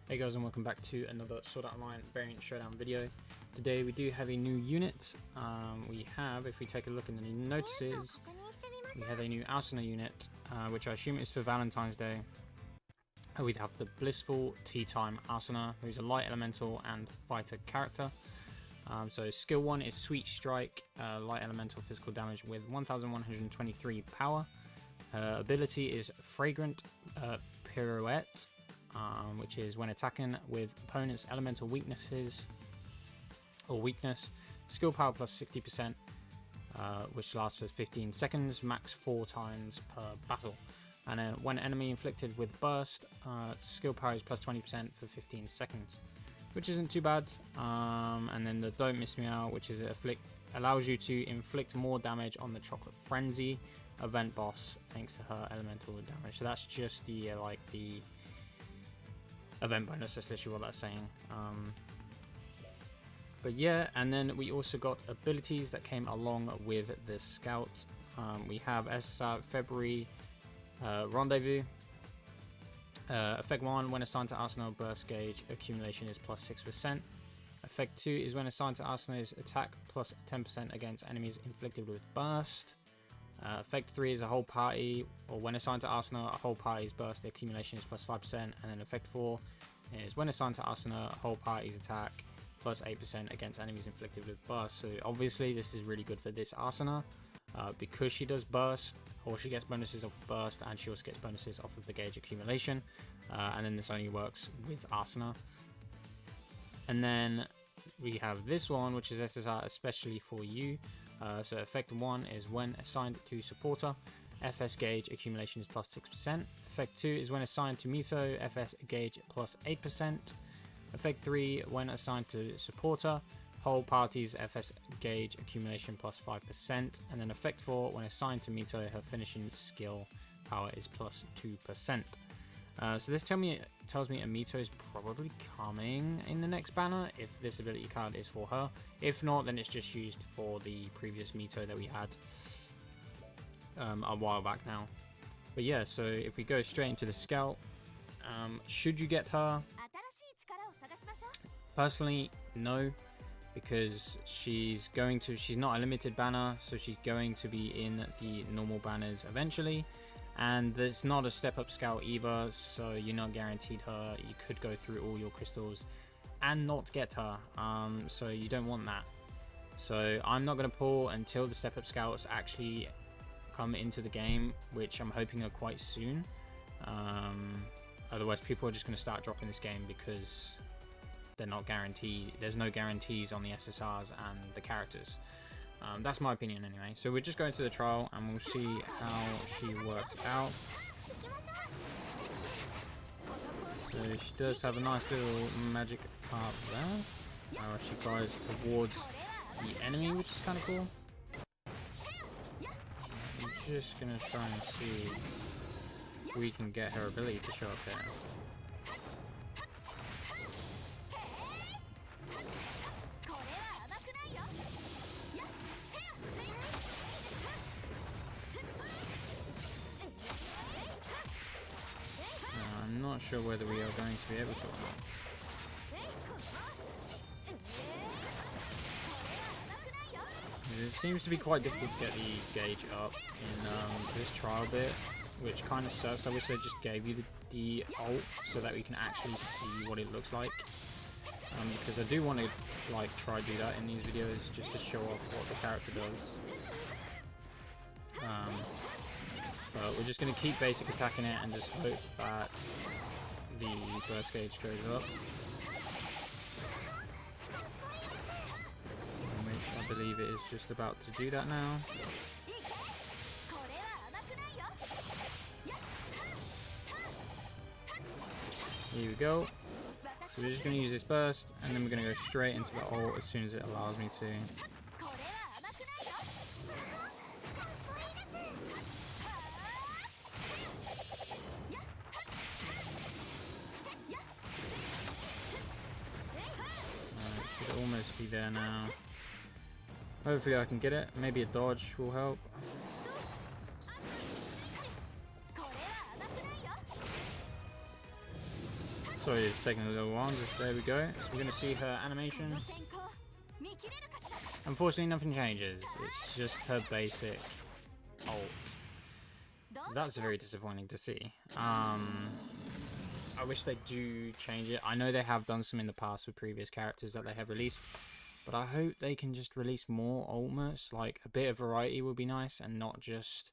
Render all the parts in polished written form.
Hey guys, and welcome back to another Sword Art Online variant showdown video. Today we do have a new unit. We have, if we take a look in the new notices, we have a new Asuna unit, which I assume is for Valentine's Day. We have the Blissful Teatime Asuna, who's a light elemental and fighter character. So skill 1 is Sweet Strike, light elemental physical damage with 1123 power. Ability is Fragrant Pirouette, which is when attacking with opponents' elemental weaknesses or weakness. Skill power plus 60%, which lasts for 15 seconds, max 4 times per battle. And then when enemy inflicted with burst, skill power is plus 20% for 15 seconds, which isn't too bad. And then the Don't Miss Me Out, which is allows you to inflict more damage on the Chocolate Frenzy event boss thanks to her elemental damage. So that's just the the event bonus, that's literally what that's saying. But yeah, and then we also got abilities that came along with the scout. We have February Rendezvous. Effect 1, when assigned to Asuna, burst gauge accumulation is plus 6%. Effect 2 is when assigned to Asuna's attack plus 10% against enemies inflicted with burst. Effect 3 is a whole party, or when assigned to Asuna, a whole party's burst accumulation is plus 5%. And then effect 4 is when assigned to Asuna, a whole party's attack plus 8% against enemies inflicted with burst. So obviously this is really good for this Asuna, because she does burst, or she gets bonuses off of burst, and she also gets bonuses off of the gauge accumulation. And then this only works with Asuna. And then we have this one, which is SSR especially for you. So effect 1 is when assigned to supporter, FS gauge accumulation is plus 6%. Effect 2 is when assigned to Miso, FS gauge plus 8%. Effect 3, when assigned to supporter, whole party's FS gauge accumulation plus 5%. And then effect 4, when assigned to Mito, her finishing skill power is plus 2%. So this tells me Amito is probably coming in the next banner if this ability card is for her. If not, then it's just used for the previous Mito that we had a while back now. But yeah, so if we go straight into the scout, should you get her? Personally, no, because she's not a limited banner, so she's going to be in the normal banners eventually. And there's not a step up scout either, so you're not guaranteed her. You could go through all your crystals and not get her, so you don't want that. So I'm not going to pull until the step up scouts actually come into the game, which I'm hoping are quite soon. Otherwise people are just going to start dropping this game because they're not guaranteed. There's no guarantees on the SSRs and the characters. That's my opinion anyway. So we're just going to the trial and we'll see how she works out. So she does have a nice little magic part there. She flies towards the enemy, which is kind of cool. I'm just going to try and see if we can get her ability to show up there. I'm not sure whether we are going to be able to or not. It seems to be quite difficult to get the gauge up in this trial bit, which kind of sucks. I wish they just gave you the ult so that we can actually see what it looks like. Because I do want to try do that in these videos just to show off what the character does. But we're just going to keep basic attacking it and just hope that the burst gauge goes up. Which I believe it is just about to do that now. Here we go. So we're just going to use this burst and then we're going to go straight into the ult as soon as it allows me to. Almost be there now. Hopefully I can get it. Maybe a dodge will help. Sorry, it's taking a little while. Just, there we go. So we're going to see her animation. Unfortunately, nothing changes. It's just her basic ult. That's very disappointing to see. I wish they do change it. I know they have done some in the past with previous characters that they have released, but I hope they can just release more ultimates. Like, a bit of variety would be nice, and not just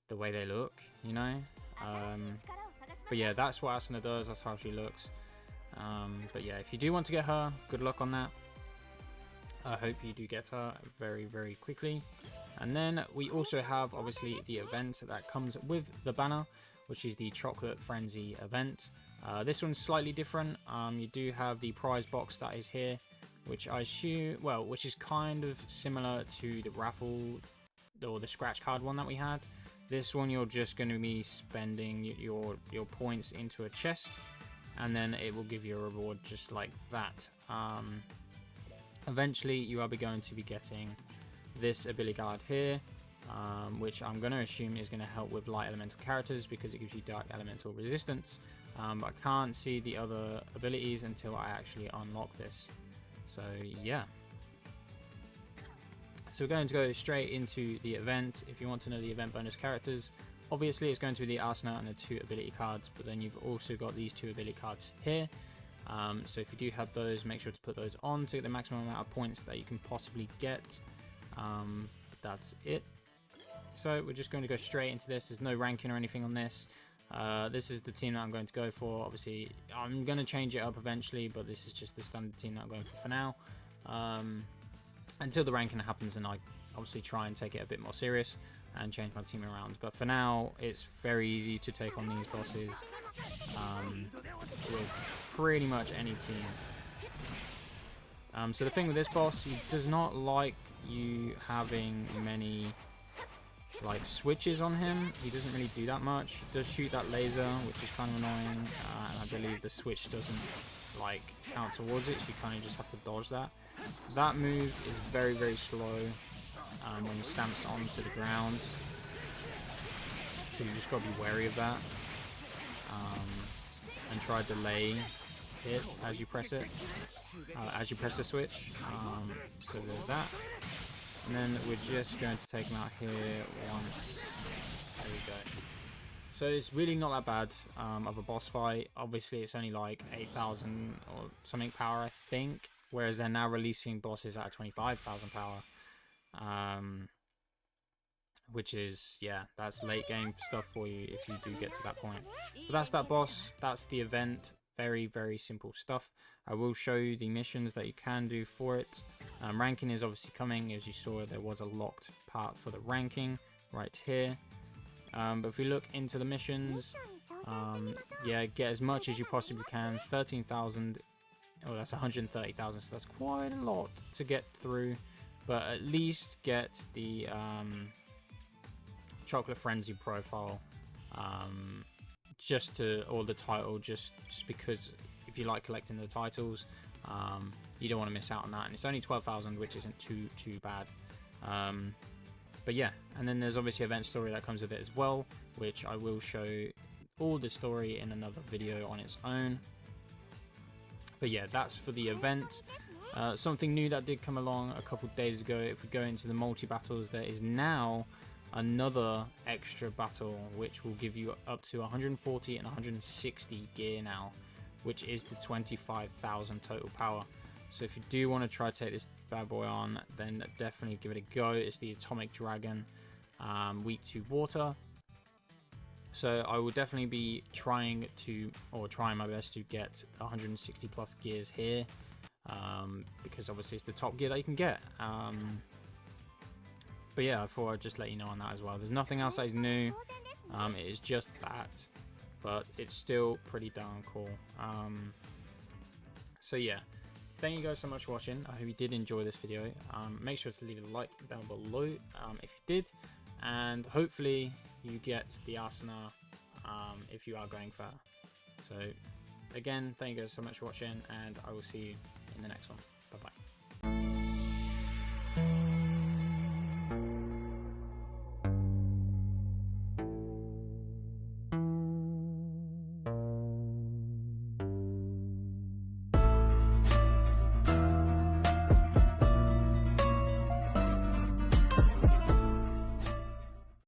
the way they look, you know? But yeah, that's what Asuna does. That's how she looks. But yeah, if you do want to get her, good luck on that. I hope you do get her very, very quickly. And then we also have, obviously, the event that comes with the banner, which is the Chocolate Frenzy event. This one's slightly different. You do have the prize box that is here, which I assume, well, which is kind of similar to the raffle or the scratch card one that we had. This one, you're just going to be spending your points into a chest, and then it will give you a reward just like that. Eventually, you are going to be getting this ability card here, which I'm going to assume is going to help with light elemental characters because it gives you dark elemental resistance. But I can't see the other abilities until I actually unlock this. So yeah. So we're going to go straight into the event. If you want to know the event bonus characters, obviously it's going to be the Asuna and the 2 ability cards, but then you've also got these 2 ability cards here. So if you do have those, make sure to put those on to get the maximum amount of points that you can possibly get. That's it. So we're just going to go straight into this. There's no ranking or anything on this. This is the team that I'm going to go for. Obviously, I'm going to change it up eventually, but this is just the standard team that I'm going for now. Until the ranking happens, and I obviously try and take it a bit more serious and change my team around. But for now, it's very easy to take on these bosses with pretty much any team. So the thing with this boss, he does not like you having many like switches on him. He doesn't really do that much. He does shoot that laser, which is kind of annoying, and I believe the switch doesn't like count towards it, so you kind of just have to dodge that. That move is very, very slow when he stamps onto the ground, so you just got to be wary of that, and try to delay it as you press it, as you press the switch. So there's that. And then we're just going to take him out here once. There we go. So it's really not that bad of a boss fight. Obviously, it's only like 8,000 or something power, I think. Whereas they're now releasing bosses at 25,000 power. Which is, yeah, that's late game stuff for you if you do get to that point. But that's that boss. That's the event. Very, very simple stuff. I will show you the missions that you can do for it. Ranking is obviously coming. As you saw, there was a locked part for the ranking right here. But if we look into the missions, yeah, get as much as you possibly can. 13,000. Oh, that's 130,000. So that's quite a lot to get through. But at least get the Chocolate Frenzy profile. Just to, or the title, just because if you like collecting the titles, you don't want to miss out on that. And it's only 12,000, which isn't too bad. But yeah, and then there's obviously event story that comes with it as well, which I will show all the story in another video on its own. But yeah, that's for the event. Something new that did come along a couple days ago. If we go into the multi battles, there is now another extra battle which will give you up to 140 and 160 gear now, which is the 25,000 total power. So if you do want to try to take this bad boy on, then definitely give it a go. It's the Atomic Dragon, weak to water. So I will definitely be trying my best to get 160 plus gears here, because obviously it's the top gear that you can get. But yeah, I thought I'd just let you know on that as well. There's nothing else that is new. It is just that, but it's still pretty darn cool. So yeah, thank you guys so much for watching. I hope you did enjoy this video. Make sure to leave a like down below if you did, and hopefully you get the Asuna if you are going for her. So again, thank you guys so much for watching, and I will see you in the next one. Bye bye.